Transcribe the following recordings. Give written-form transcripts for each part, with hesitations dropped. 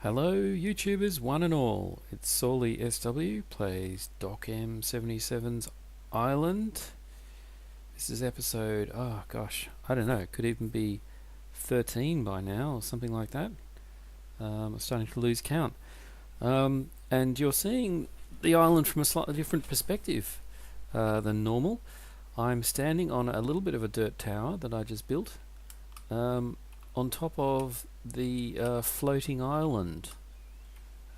Hello YouTubers one and all, it's Saulysw plays Docm77's Island. This is episode, oh gosh, I don't know, it could even be 13 by now or something like that. I'm starting to lose count. And you're seeing the island from a slightly different perspective than normal. I'm standing on a little bit of a dirt tower that I just built. On top of the floating island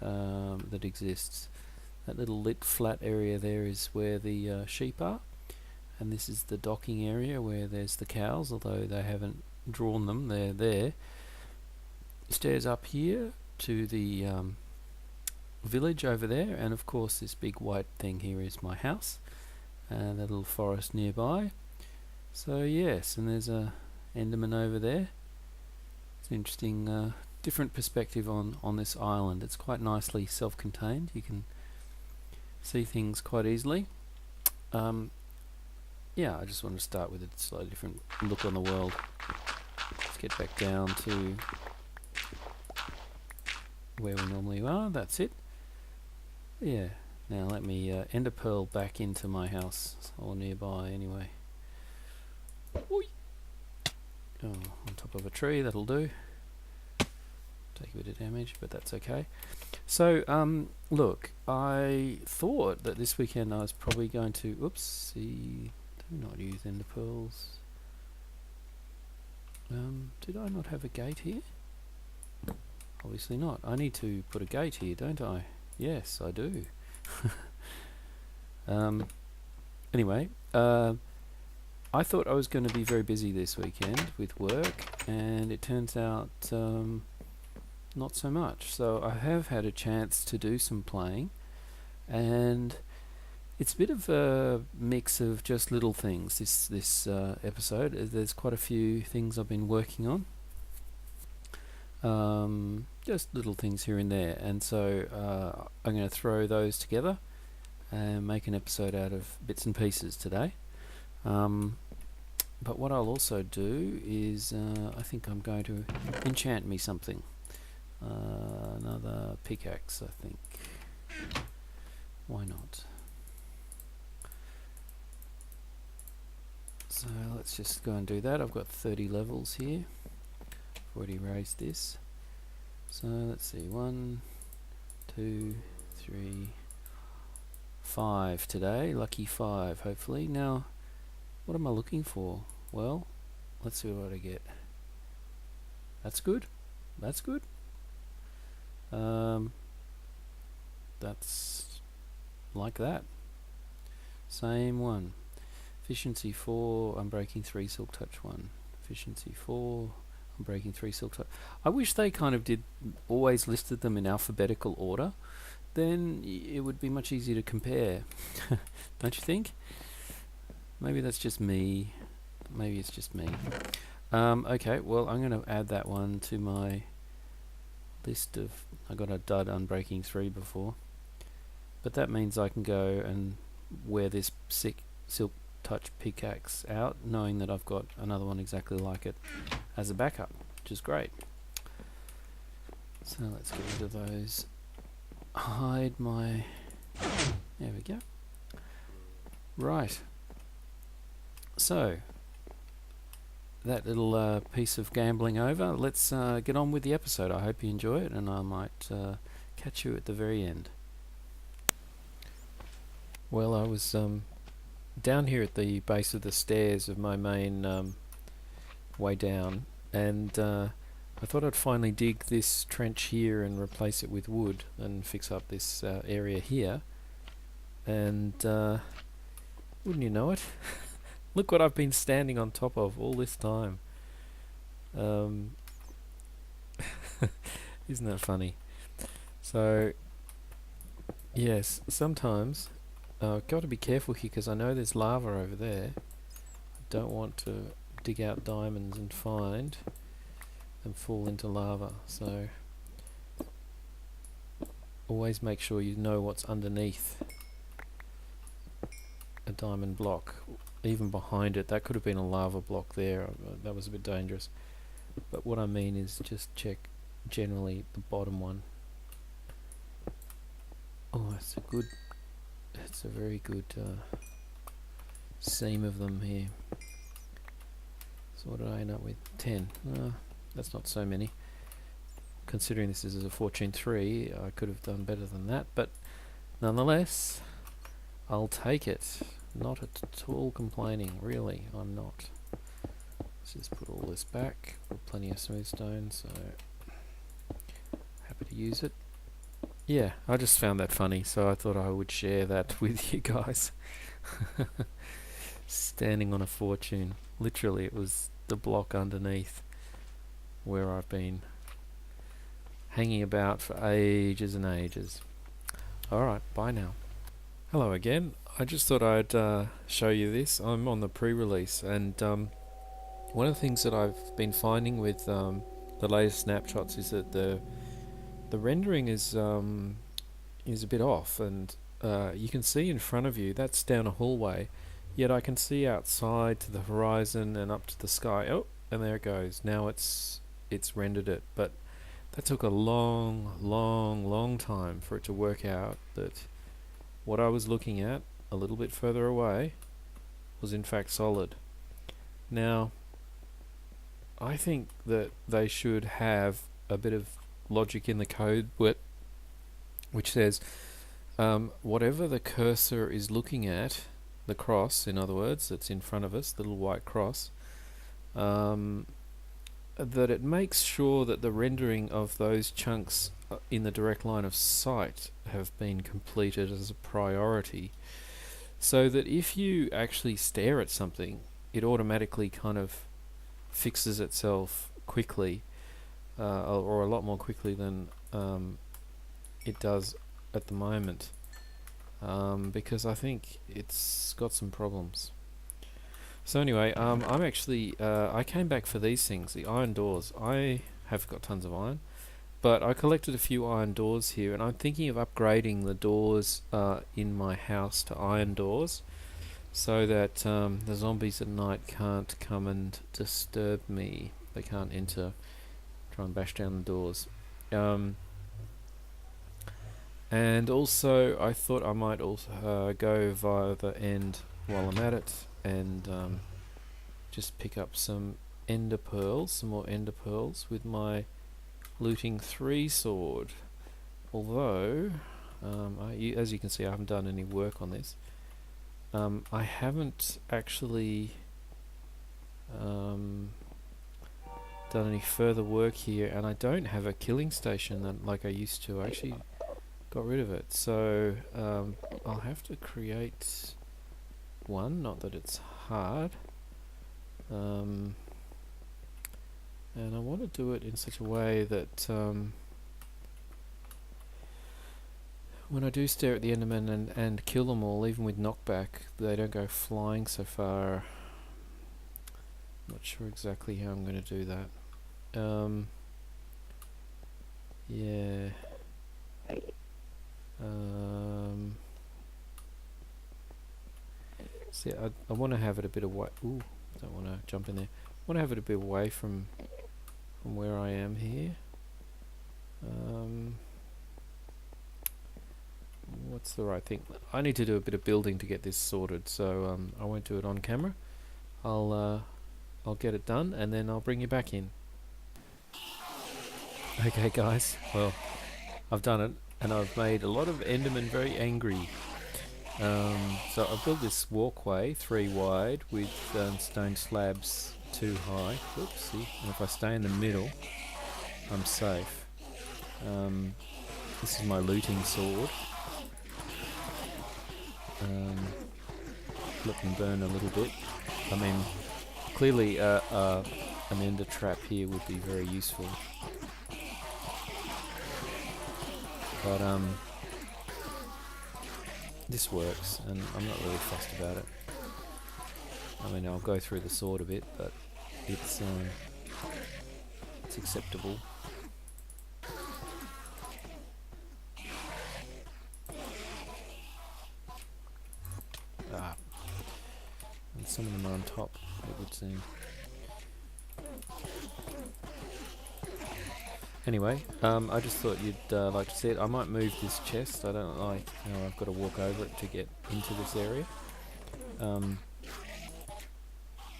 that exists. That little lit flat area there is where the sheep are, and this is the docking area where there's the cows, although they haven't drawn them, they're there. Stairs up here to the village over there, and of course this big white thing here is my house, and a little forest nearby. So yes, and there's a Enderman over there. It's an interesting different perspective on this island. It's quite nicely self-contained. You can see things quite easily. Yeah, I just want to start with a slightly different look on the world. Let's get back down to where we normally are. That's it. Yeah. Now let me ender pearl back into my house, or nearby anyway. Oi. Oh, on top of a tree, that'll do. Take a bit of damage, but that's okay. So, look, I thought that this weekend I was probably going to... Oopsie, do not use ender pearls. Did I not have a gate here? Obviously not. I need to put a gate here, don't I? Yes, I do. Anyway, I thought I was going to be very busy this weekend with work, and it turns out not so much. So I have had a chance to do some playing, and it's a bit of a mix of just little things. This episode, there's quite a few things I've been working on, just little things here and there, and so I'm going to throw those together and make an episode out of bits and pieces today. But what I'll also do is I think I'm going to enchant me something. Another pickaxe, I think. Why not? So let's just go and do that. I've got 30 levels here. I've already raised this. So let's see, 1, 2, 3, 5 today. Lucky 5, hopefully. Now, what am I looking for? Well, let's see what I get. That's good. That's good. That's like that. Same one. Efficiency 4, Unbreaking 3, Silk Touch 1. Efficiency 4, Unbreaking 3, Silk Touch. I wish they kind of did always listed them in alphabetical order. Then it would be much easier to compare. Don't you think? Maybe that's just me. Maybe it's just me. Okay, well, I'm going to add that one to my list of... I got a dud Unbreaking 3 before. But that means I can go and wear this Silk Touch pickaxe out, knowing that I've got another one exactly like it as a backup, which is great. So let's get rid of those. Hide my... There we go. Right. So, that little piece of gambling over, let's get on with the episode. I hope you enjoy it, and I might catch you at the very end. Well, I was down here at the base of the stairs of my main way down, and I thought I'd finally dig this trench here and replace it with wood and fix up this area here, and wouldn't you know it, look what I've been standing on top of all this time. Isn't that funny? So yes, sometimes I've got to be careful here because I know there's lava over there. I don't want to dig out diamonds and find and fall into lava, so always make sure you know what's underneath a diamond block, even behind it. That could have been a lava block there. That was a bit dangerous. But what I mean is just check generally the bottom one Oh, it's a very good seam of them here. So what did I end up with? 10. That's not so many. Considering this is a Fortune 3, I could have done better than that, but nonetheless, I'll take it. Not at all complaining, really, I'm not. Let's just put all this back. Plenty of smooth stone, so happy to use it. Yeah, I just found that funny, so I thought I would share that with you guys. Standing on a fortune. Literally, it was the block underneath where I've been hanging about for ages and ages. Alright, bye now. Hello again. I just thought I'd show you this. I'm on the pre-release, and one of the things that I've been finding with the latest snapshots is that the rendering is a bit off, and you can see in front of you that's down a hallway, yet I can see outside to the horizon and up to the sky. Oh, and there it goes. Now it's rendered it, but that took a long time for it to work out that what I was looking at a little bit further away was in fact solid. Now, I think that they should have a bit of logic in the code which says whatever the cursor is looking at, the cross, in other words, that's in front of us, the little white cross, that it makes sure that the rendering of those chunks in the direct line of sight have been completed as a priority, so that if you actually stare at something, it automatically kind of fixes itself quickly, or a lot more quickly than it does at the moment, because I think it's got some problems. So anyway, I'm actually I came back for these things, the iron doors. I have got tons of iron, but I collected a few iron doors here, and I'm thinking of upgrading the doors in my house to iron doors, so that the zombies at night can't come and disturb me. They can't enter, try and bash down the doors. And also, I thought I might also go via the end while I'm at it, and just pick up some ender pearls, some more ender pearls with my looting 3 sword. Although, as you can see, I haven't done any work on this. I haven't actually done any further work here, and I don't have a killing station like I used to. I actually got rid of it, so I'll have to create one. Not that it's hard, and I want to do it in such a way that when I do stare at the Endermen and kill them all, even with knockback, they don't go flying so far. Not sure exactly how I'm going to do that. Yeah. See, I want to have it a bit away. Ooh, don't want to jump in there. I want to have it a bit away from where I am here. What's the right thing? I need to do a bit of building to get this sorted, so I won't do it on camera. I'll get it done, and then I'll bring you back in. Okay guys, well, I've done it, and I've made a lot of Endermen very angry. So I've built this walkway 3 wide with stone slabs 2 high. Oopsie. And if I stay in the middle, I'm safe. This is my looting sword. Let them burn a little bit. I mean, clearly an ender trap here would be very useful. But this works, and I'm not really fussed about it. I mean, I'll go through the sword a bit, but it's acceptable. And some of them are on top, it would seem. Anyway, I just thought you'd like to see it. I might move this chest. I don't like how I've got to walk over it to get into this area.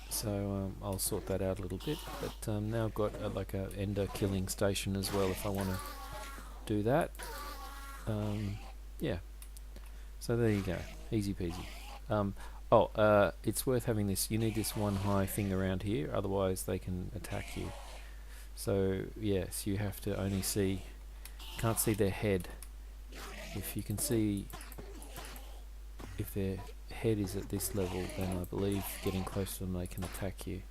So I'll sort that out a little bit. But now I've got like a ender killing station as well if I want to do that. Yeah. So there you go. Easy peasy. It's worth having this. You need this one high thing around here, otherwise they can attack you. So yes, you have to only see, can't see their head. If you can see, if their head is at this level, then I believe getting close to them they can attack you.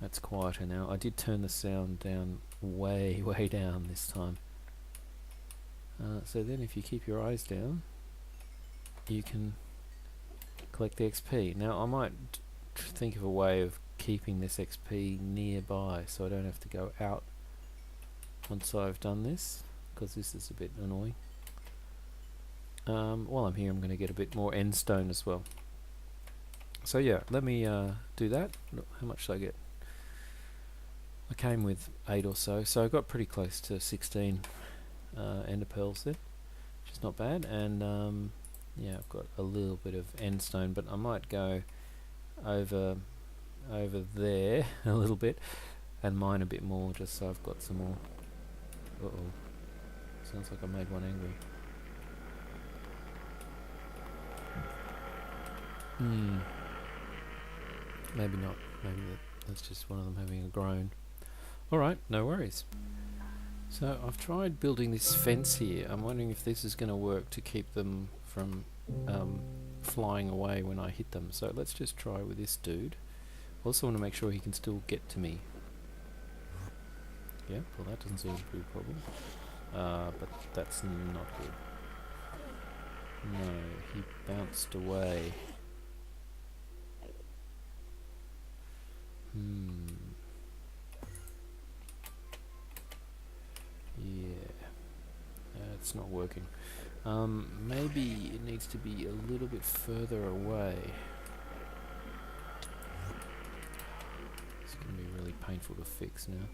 That's quieter now. I did turn the sound down way down this time. So then if you keep your eyes down, you can collect the XP. Now I might think of a way of keeping this XP nearby so I don't have to go out once I've done this, because this is a bit annoying. While I'm here I'm going to get a bit more end stone as well. So yeah, let me do that. How much did I get? I came with 8 or so I got pretty close to 16 ender pearls there, which is not bad. And yeah, I've got a little bit of end stone, but I might go over there a little bit and mine a bit more, just so I've got some more. Sounds like I made one angry. Maybe not. Maybe that's just one of them having a groan. Alright, no worries. So I've tried building this fence here. I'm wondering if this is going to work to keep them from flying away when I hit them. So let's just try with this dude. Also want to make sure he can still get to me. Yeah, well that doesn't seem to be a problem. But that's not good. No, he bounced away. Yeah, it's not working. Maybe it needs to be a little bit further away. It's going to be really painful to fix now.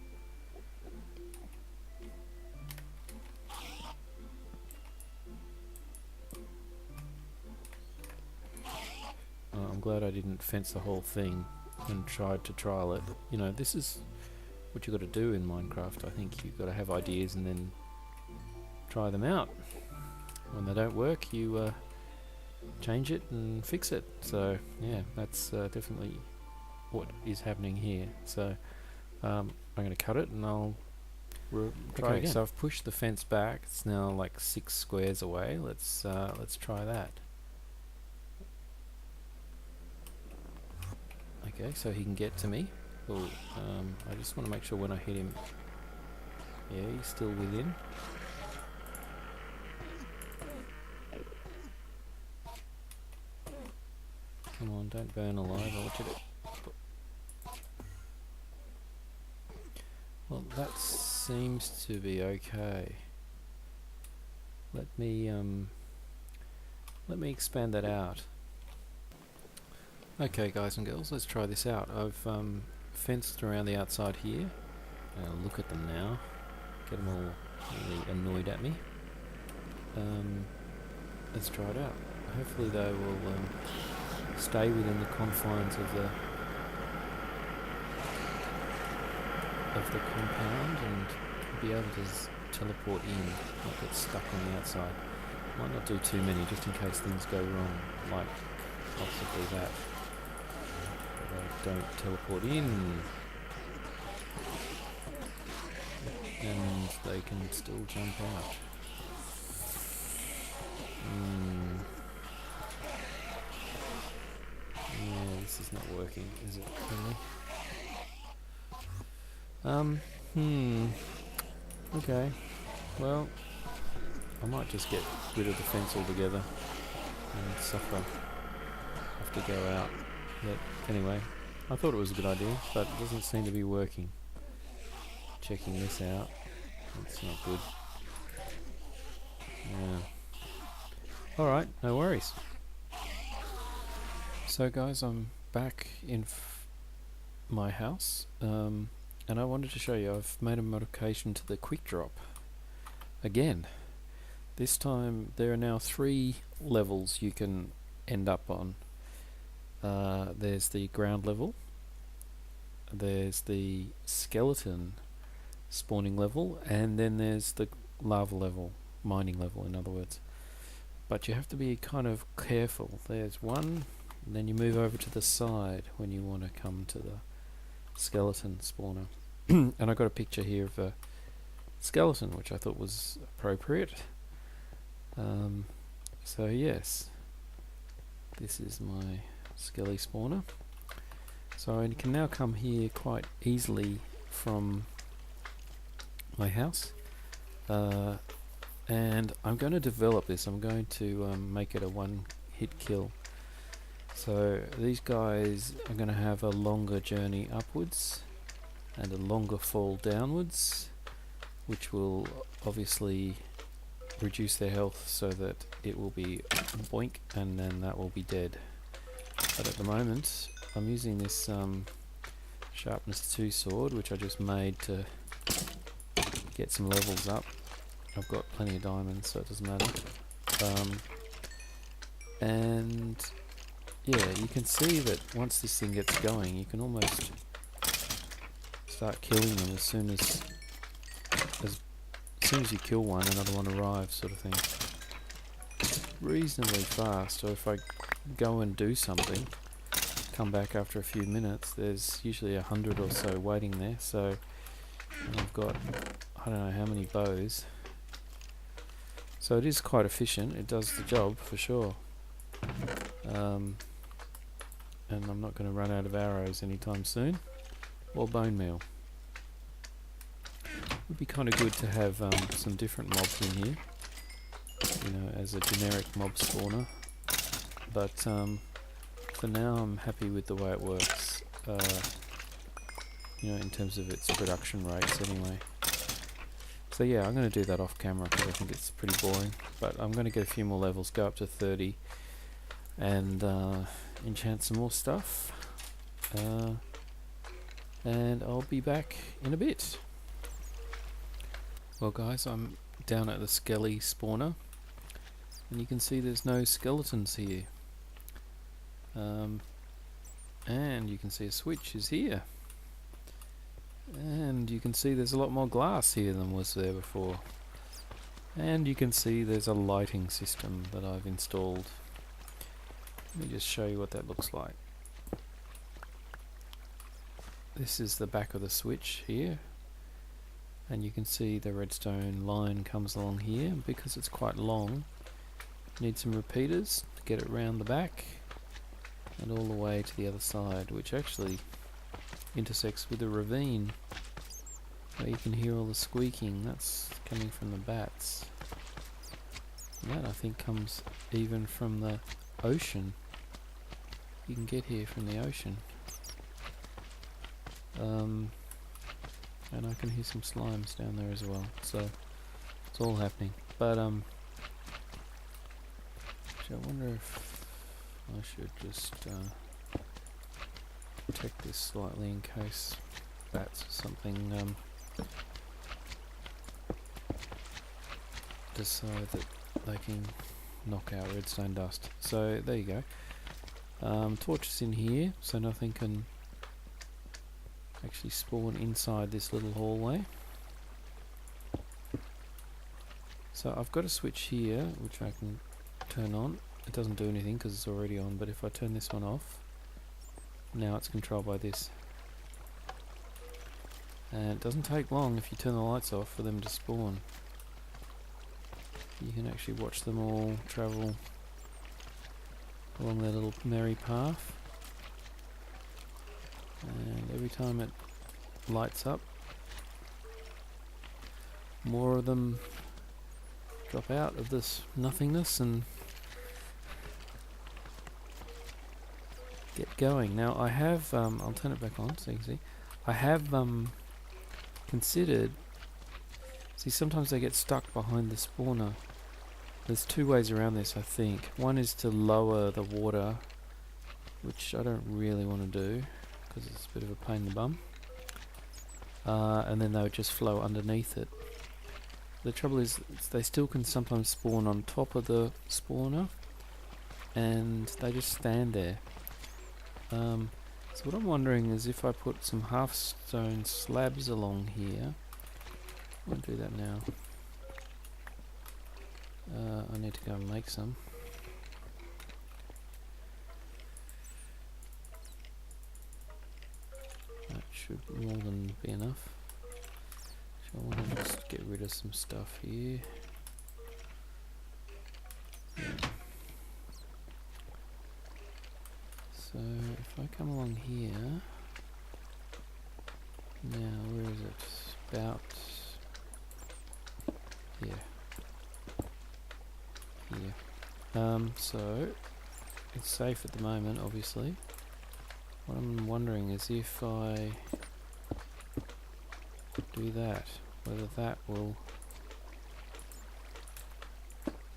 I'm glad I didn't fence the whole thing and tried to trial it. You know, this is what you've got to do in Minecraft. I think you've got to have ideas and then try them out. When they don't work, you change it and fix it. So yeah, that's definitely what is happening here. So I'm going to cut it and I'll try again. So I've pushed the fence back. It's now like 6 squares away. Let's try that. Okay, so he can get to me. Cool. I just want to make sure when I hit him, yeah, he's still within. Come on, don't burn alive. I want you to. Well, that seems to be okay. Let me expand that out. Okay, guys and girls, let's try this out. I've fenced around the outside here. Look at them now. Get them all really annoyed at me. Let's try it out. Hopefully they will stay within the confines of the compound and be able to teleport in, not get stuck on the outside. Might not do too many, just in case things go wrong, like possibly that. Don't teleport in, and they can still jump out. Yeah, this is not working, is it really? Okay, well, I might just get rid of the fence altogether and suffer, have to go out. But anyway, I thought it was a good idea, but it doesn't seem to be working. Checking this out, that's not good. Yeah. Alright, no worries. So guys, I'm back in my house. and I wanted to show you I've made a modification to the quick drop again. This time there are now 3 levels you can end up on. There's the ground level, there's the skeleton spawning level, and then there's the lava level, mining level in other words. But you have to be kind of careful. There's one, and then you move over to the side when you want to come to the skeleton spawner. And I got a picture here of a skeleton which I thought was appropriate. So yes, this is my skelly spawner. So I can now come here quite easily from my house, and I'm going to develop this. I'm going to make it a one-hit kill. So these guys are going to have a longer journey upwards and a longer fall downwards, which will obviously reduce their health so that it will be boink and then that will be dead. But at the moment I'm using this sharpness 2 sword, which I just made to get some levels up. I've got plenty of diamonds, so it doesn't matter. And yeah, you can see that once this thing gets going, you can almost start killing them as soon as you kill one, another one arrives, sort of thing. Reasonably fast. So if I go and do something, come back after a few minutes, there's usually 100 or so waiting there. So I've got, I don't know how many bows. So it is quite efficient. It does the job for sure. And I'm not going to run out of arrows anytime soon, or bone meal. Would be kind of good to have some different mobs in here, you know, as a generic mob spawner. But for now, I'm happy with the way it works. You know, in terms of its production rates, anyway. So yeah, I'm going to do that off camera because I think it's pretty boring. But I'm going to get a few more levels, go up to 30, and enchant some more stuff. And I'll be back in a bit. Well guys, I'm down at the skelly spawner, and you can see there's no skeletons here. And you can see a switch is here. And you can see there's a lot more glass here than was there before. And you can see there's a lighting system that I've installed. Let me just show you what that looks like. This is the back of the switch here. And you can see the redstone line comes along here. Because it's quite long, need some repeaters to get it round the back and all the way to the other side, which actually intersects with a ravine where you can hear all the squeaking. That's coming from the bats. And that I think comes even from the ocean. You can get here from the ocean. And I can hear some slimes down there as well, so it's all happening. But actually I wonder if I should just protect this slightly in case bats or something decide that they can knock out redstone dust. So there you go. Torches in here so nothing can actually spawn inside this little hallway. So I've got a switch here which I can turn on. It doesn't do anything because it's already on, but if I turn this one off, now it's controlled by this. And it doesn't take long if you turn the lights off for them to spawn. You can actually watch them all travel along their little merry path. And every time it lights up, more of them drop out of this nothingness and get going. Now I have, I'll turn it back on so you can see, I have considered, see sometimes they get stuck behind the spawner. There's 2 ways around this I think. One is to lower the water, which I don't really want to do because it's a bit of a pain in the bum. and then they would just flow underneath it. The trouble is, they still can sometimes spawn on top of the spawner, and they just stand there. So what I'm wondering is if I put some half stone slabs along here. I'll do that now. I need to go and make some. That should more than be enough. So I want to just get rid of some stuff here. Yeah. So if I come along here, now where is it? About here. Here. So it's safe at the moment, obviously. What I'm wondering is if I do that, whether that will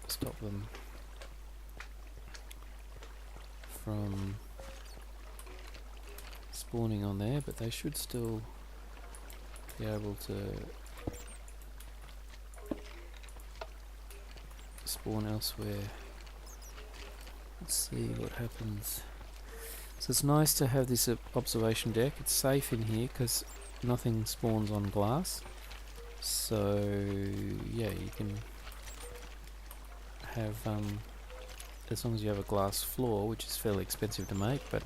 stop them from spawning on there, but they should still be able to spawn elsewhere. Let's see what happens. So it's nice to have this observation deck. It's safe in here because nothing spawns on glass. So yeah, you can have as long as you have a glass floor, which is fairly expensive to make, but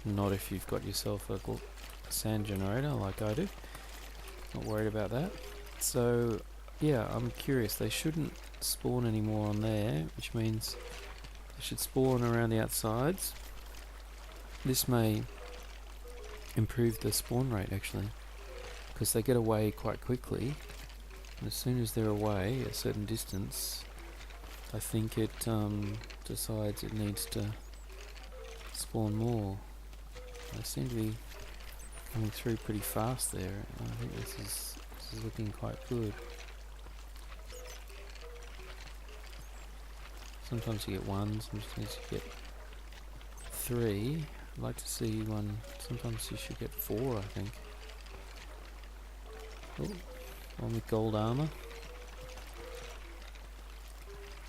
not if you've got yourself a sand generator like I do. Not worried about that. So yeah, I'm curious. They shouldn't spawn anymore on there, which means they should spawn around the outsides. This may improve the spawn rate actually, because they get away quite quickly, and as soon as they're away a certain distance, I think it decides it needs to spawn more. They seem to be coming through pretty fast there. I think this is looking quite good. Sometimes you get one, sometimes you get three. I'd like to see one. Sometimes you should get four, I think. Oh, one with gold armor.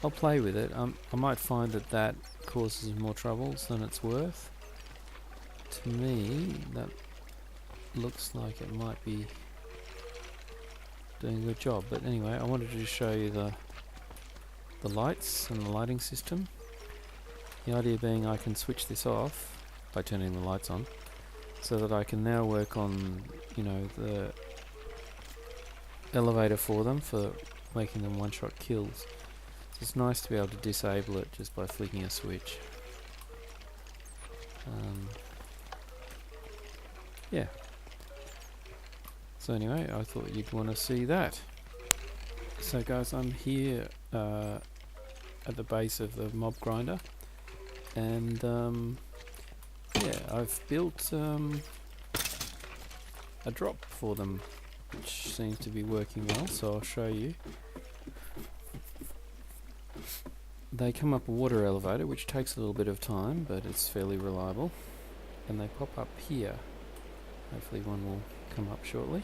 I'll play with it. I might find that causes more troubles than it's worth. To me, that looks like it might be doing a good job. But anyway, I wanted to show you the lights and the lighting system. The idea being I can switch this off by turning the lights on, so that I can now work on, you know, the elevator for them, for making them one-shot kills. So it's nice to be able to disable it just by flicking a switch. Yeah. So anyway, I thought you'd want to see that. So guys, I'm here at the base of the mob grinder, and yeah, I've built a drop for them, which seems to be working well, so I'll show you. They come up a water elevator, which takes a little bit of time, but it's fairly reliable, and they pop up here. Hopefully one will come up shortly.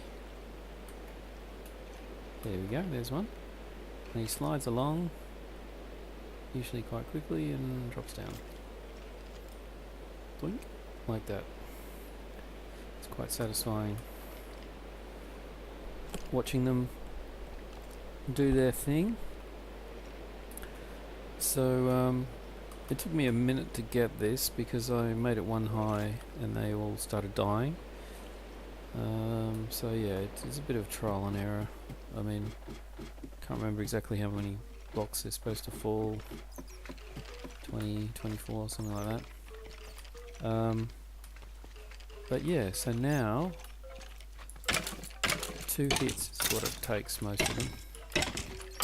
There we go, there's one. And he slides along, usually quite quickly, and drops down. Blink, like that. It's quite satisfying watching them do their thing. So it took me a minute to get this because I made it one high and they all started dying. So yeah, it's a bit of trial and error. I mean, can't remember exactly how many blocks they're supposed to fall. 20, 24, something like that. But yeah, so now 2 hits is what it takes most of them,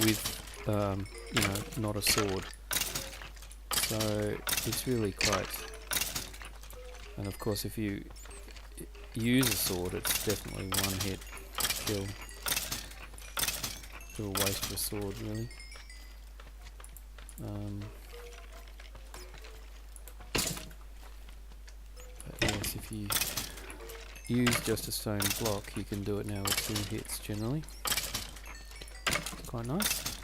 with you know, not a sword. So it's really quite, and of course if you use a sword, it's definitely one hit kill. A little waste of a sword, really. But yes, if you use just a stone block, you can do it now with 2 hits generally. Quite nice.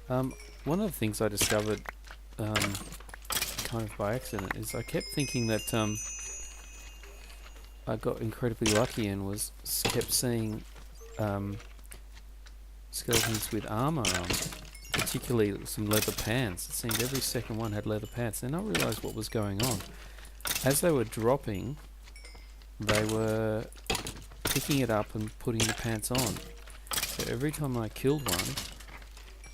One of the things I discovered kind of by accident is I kept thinking that I got incredibly lucky and kept seeing skeletons with armor on, particularly some leather pants. It seemed every second one had leather pants. Then I realised what was going on. As they were dropping, they were picking it up and putting the pants on. So every time I killed one,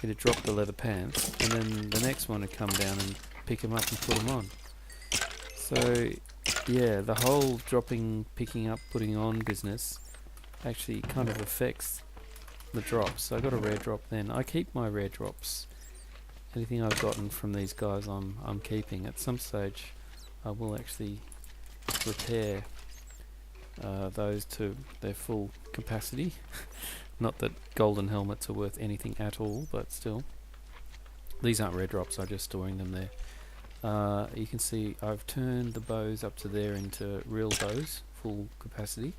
it had dropped the leather pants, and then the next one would come down and pick them up and put them on. So yeah, the whole dropping, picking up, putting on business actually kind of affects the drops. So I got a rare drop then. I keep my rare drops. Anything I've gotten from these guys I'm keeping. At some stage I will actually repair those to their full capacity. Not that golden helmets are worth anything at all, but still. These aren't rare drops, I'm just storing them there. You can see I've turned the bows up to there into real bows, full capacity.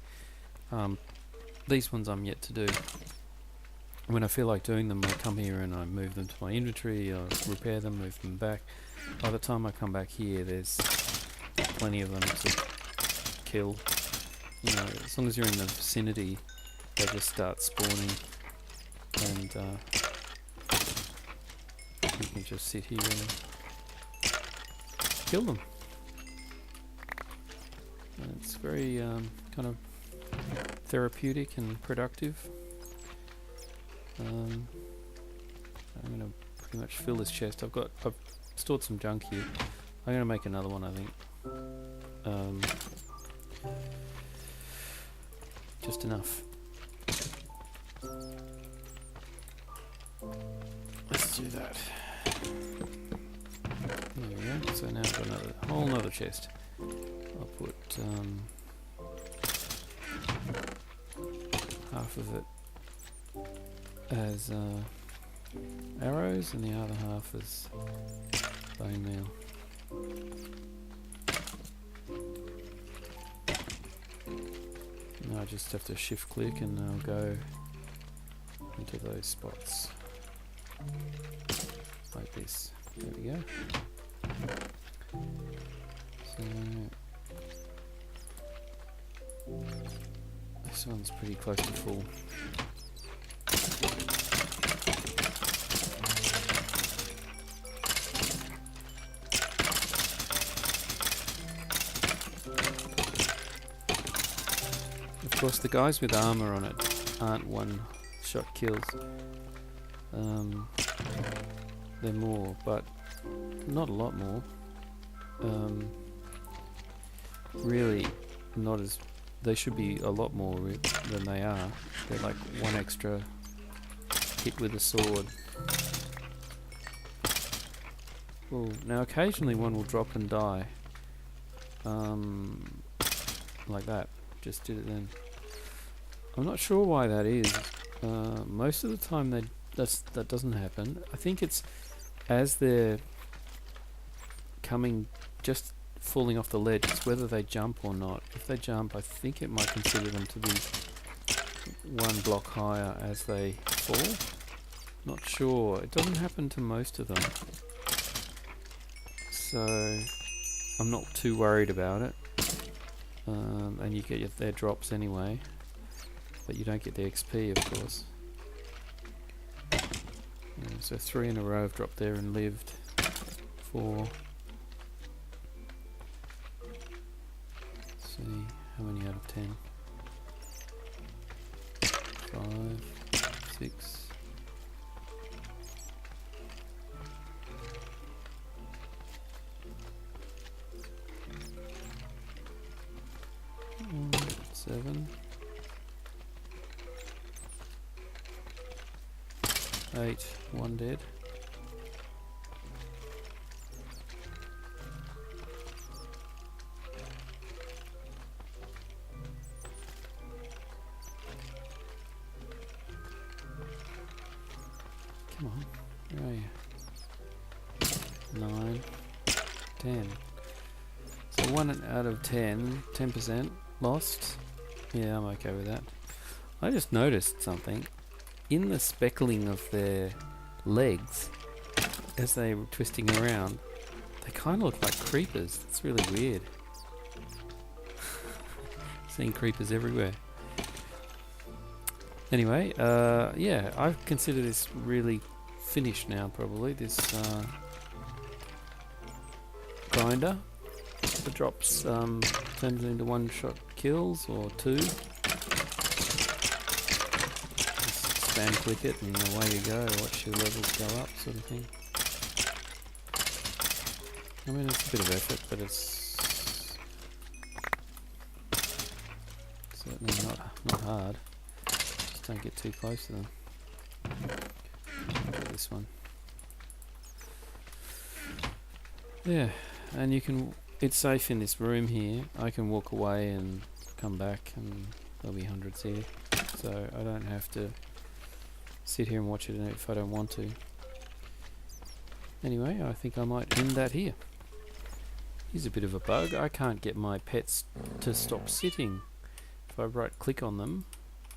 These ones I'm yet to do. When I feel like doing them, I come here and I move them to my inventory, I repair them, move them back. By the time I come back here, there's plenty of them to kill. You know, as long as you're in the vicinity, they just start spawning, and you can just sit here and kill them. And it's very kind of therapeutic and productive. I'm going to pretty much fill this chest. I've stored some junk here. I'm going to make another one, I think. Just enough. Let's do that. There we go. So now I've got a whole nother chest. I'll put half of it as arrows and the other half as bone meal. Now I just have to shift click and I'll go into those spots like this. There we go. So this one's pretty close to full. Of course, the guys with armor on it aren't one-shot kills. They're more, but not a lot more. Really, not as. They should be a lot more than they are. They're like one extra hit with a sword. Ooh, now occasionally one will drop and die. Like that. Just did it then. I'm not sure why that is. Most of the time that doesn't happen. I think it's as they're coming, just falling off the ledge, it's whether they jump or not. If they jump, I think it might consider them to be one block higher as they fall. Not sure. It doesn't happen to most of them. So I'm not too worried about it. And you get their drops anyway, but you don't get the XP, of course. So 3 in a row have dropped there and lived. 4. Let's see, how many out of 10? 5, 6. Seven, 8, 1 dead. Come on, where are you? 9, 10. So 1 out of 10, 10% lost. Yeah, I'm okay with that. I just noticed something. In the speckling of their legs, as they were twisting around, they kind of look like creepers. It's really weird. Seeing creepers everywhere. Anyway, yeah, I consider this really finished now, probably. This grinder that drops, turns into one-shot kills, or two. Just spam click it and away you go, watch your levels go up, sort of thing. I mean, it's a bit of effort, but it's certainly not hard. Just don't get too close to them. This one. Yeah, and you can. It's safe in this room here. I can walk away and come back, and there'll be hundreds here. So I don't have to sit here and watch it if I don't want to. Anyway, I think I might end that here. Here's a bit of a bug. I can't get my pets to stop sitting. If I right click on them,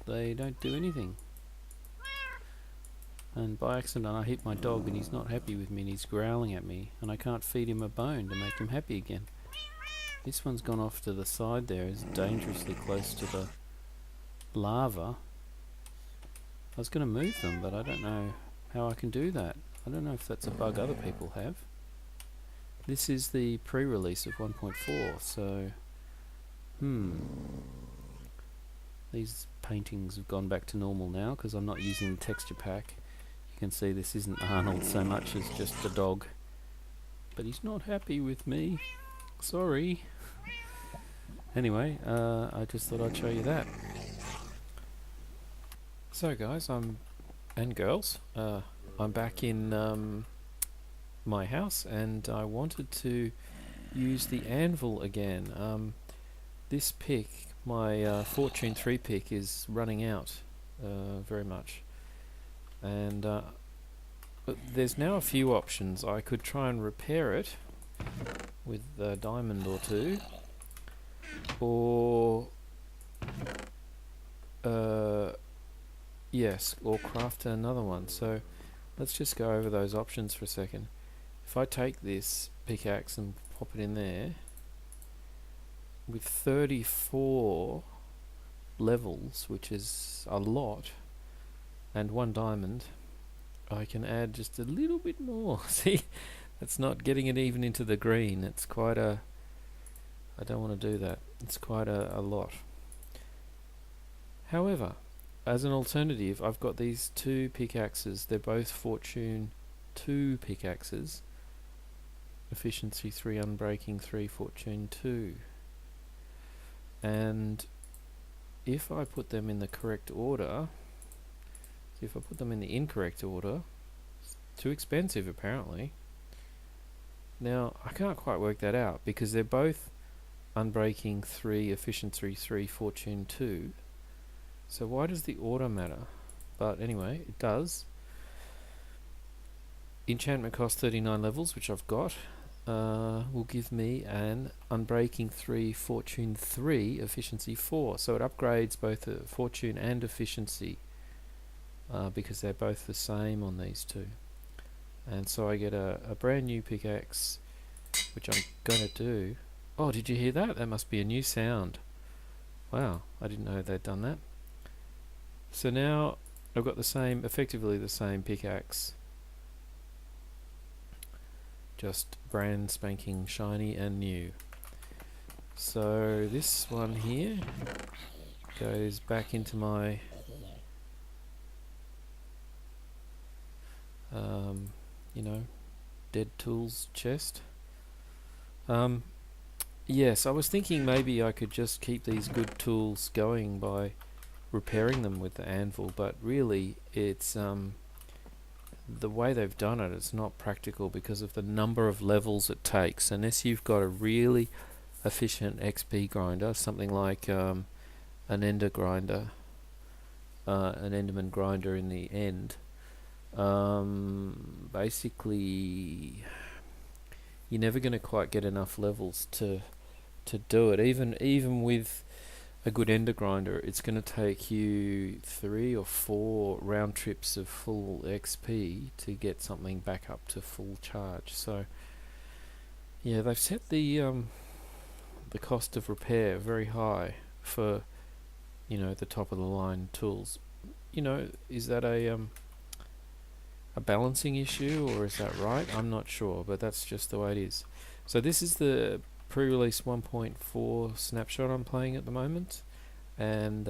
they don't do anything. And by accident I hit my dog and he's not happy with me and he's growling at me, and I can't feed him a bone to make him happy again. This one's gone off to the side there. It's dangerously close to the lava. I was going to move them, but I don't know how I can do that. I don't know if that's a bug other people have. This is the pre-release of 1.4, so these paintings have gone back to normal now because I'm not using the texture pack. You can see this isn't Arnold so much as just the dog, but he's not happy with me. Sorry. Anyway, I just thought I'd show you that. So guys, and girls, I'm back in my house, and I wanted to use the Anvil again. This pick, my Fortune 3 pick, is running out very much, and but there's now a few options. I could try and repair it with a diamond or two, or yes, or craft another one. So let's just go over those options for a second. If I take this pickaxe and pop it in there, with 34 levels, which is a lot, and one diamond, I can add just a little bit more. See, that's not getting it even into the green. It's quite a... I don't want to do that. It's quite a lot. However, as an alternative, I've got these two pickaxes. They're both Fortune 2 pickaxes. Efficiency 3, Unbreaking 3, Fortune 2. And if I put them in the correct order, if I put them in the incorrect order, it's too expensive apparently. Now, I can't quite work that out because they're both Unbreaking 3, Efficiency 3, Fortune 2. So why does the order matter? But anyway, it does. Enchantment cost 39 levels, which I've got, will give me an Unbreaking 3, Fortune 3, Efficiency 4. So it upgrades both Fortune and Efficiency because they're both the same on these two. And so I get a brand new pickaxe, which I'm going to do. Oh, did you hear that? That must be a new sound. Wow, I didn't know they'd done that. So now I've got the same, effectively the same pickaxe, just brand spanking shiny and new. So this one here goes back into my you know, dead tools chest. Yes, I was thinking maybe I could just keep these good tools going by repairing them with the anvil, but really it's the way they've done it, it's not practical because of the number of levels it takes. Unless you've got a really efficient XP grinder, something like an ender grinder, an enderman grinder in the end, basically you're never going to quite get enough levels to do it. Even with a good ender grinder, it's going to take you 3 or 4 round trips of full XP to get something back up to full charge. So yeah, they've set the cost of repair very high for, you know, the top of the line tools. You know, is that a balancing issue, or is that right? I'm not sure, but that's just the way it is. So this is the pre-release 1.4 snapshot I'm playing at the moment, and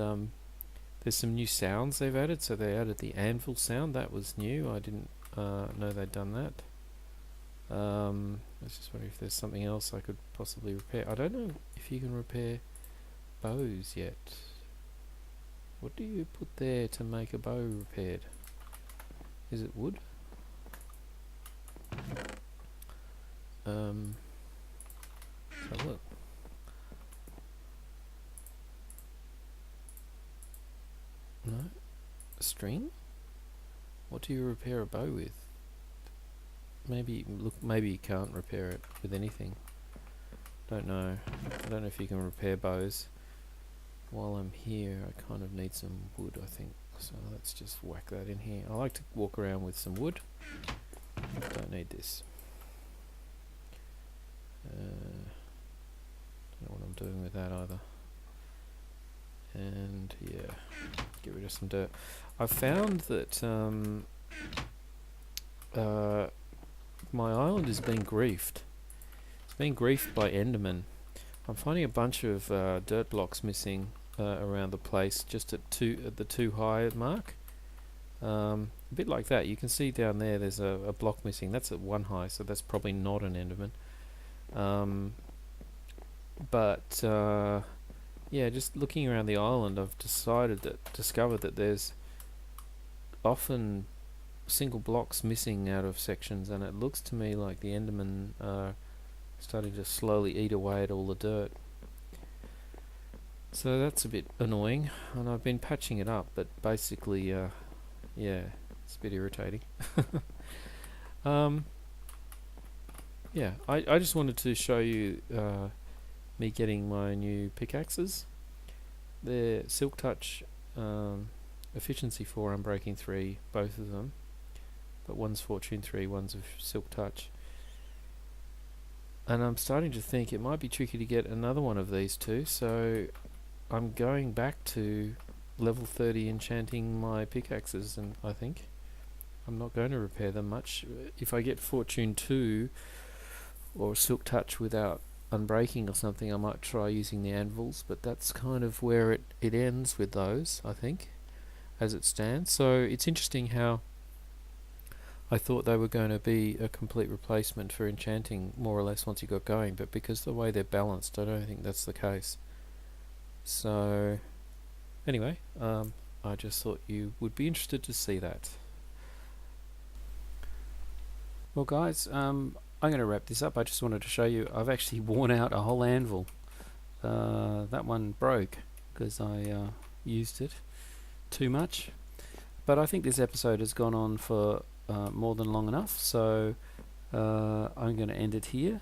there's some new sounds they've added. So they added the Anvil sound. That was new. I didn't know they'd done that. I was just wondering if there's something else I could possibly repair. I don't know if you can repair bows yet. What do you put there to make a bow repaired? Is it wood? Have a look. No? A string? What do you repair a bow with? Maybe, look, maybe you can't repair it with anything. Don't know. I don't know if you can repair bows. While I'm here, I kind of need some wood, I think. So let's just whack that in here. I like to walk around with some wood. Don't need this. Don't know what I'm doing with that either. And yeah, get rid of some dirt. I found that my island is being griefed. It's being griefed by Endermen. I'm finding a bunch of dirt blocks missing around the place, just at the 2 high mark. A bit like that. You can see down there there's a block missing. That's at 1 high, so that's probably not an Enderman. Yeah, just looking around the island, I've discovered that there's often single blocks missing out of sections, and it looks to me like the Endermen are starting to slowly eat away at all the dirt. So that's a bit annoying, and I've been patching it up, but basically, yeah, it's a bit irritating. Yeah, I just wanted to show you me getting my new pickaxes. They're Silk Touch Efficiency 4, Unbreaking 3, both of them. But one's Fortune 3, one's of Silk Touch. And I'm starting to think it might be tricky to get another one of these two, so I'm going back to level 30 enchanting my pickaxes, and I think I'm not going to repair them much. If I get Fortune 2 or Silk Touch without Unbreaking or something, I might try using the anvils, but that's kind of where it ends with those, I think, as it stands. So it's interesting how I thought they were going to be a complete replacement for enchanting, more or less, once you got going, but because the way they're balanced, I don't think that's the case. So anyway, I just thought you would be interested to see that. Well guys, I'm going to wrap this up. I just wanted to show you I've actually worn out a whole anvil. That one broke because I used it too much. But I think this episode has gone on for more than long enough, so I'm going to end it here.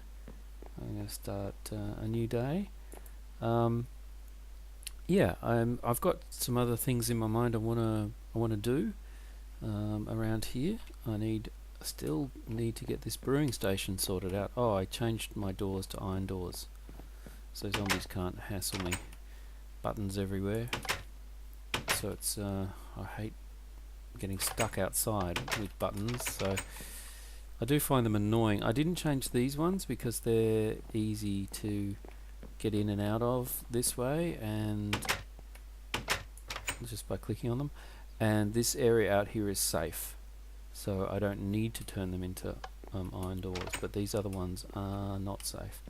I'm going to start a new day. Yeah, I've got some other things in my mind I want to do around here. I still need to get this brewing station sorted out. Oh, I changed my doors to iron doors, so zombies can't hassle me. Buttons everywhere. So it's I hate getting stuck outside with buttons, so I do find them annoying. I didn't change these ones because they're easy to get in and out of this way, and just by clicking on them. And this area out here is safe, so I don't need to turn them into iron doors, but these other ones are not safe.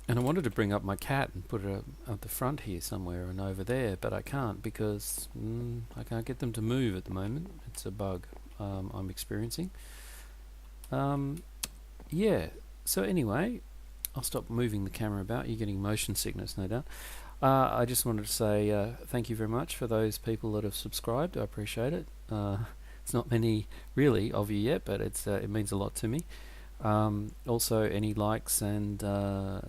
And I wanted to bring up my cat and put it at the front here somewhere and over there, but I can't because I can't get them to move at the moment. It's a bug I'm experiencing. Yeah, so anyway, I'll stop moving the camera about. You're getting motion sickness, no doubt. I just wanted to say thank you very much for those people that have subscribed. I appreciate it. It's not many really of you yet, but it means a lot to me. Also, any likes and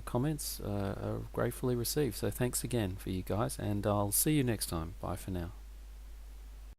comments are gratefully received. So thanks again for you guys, and I'll see you next time. Bye for now.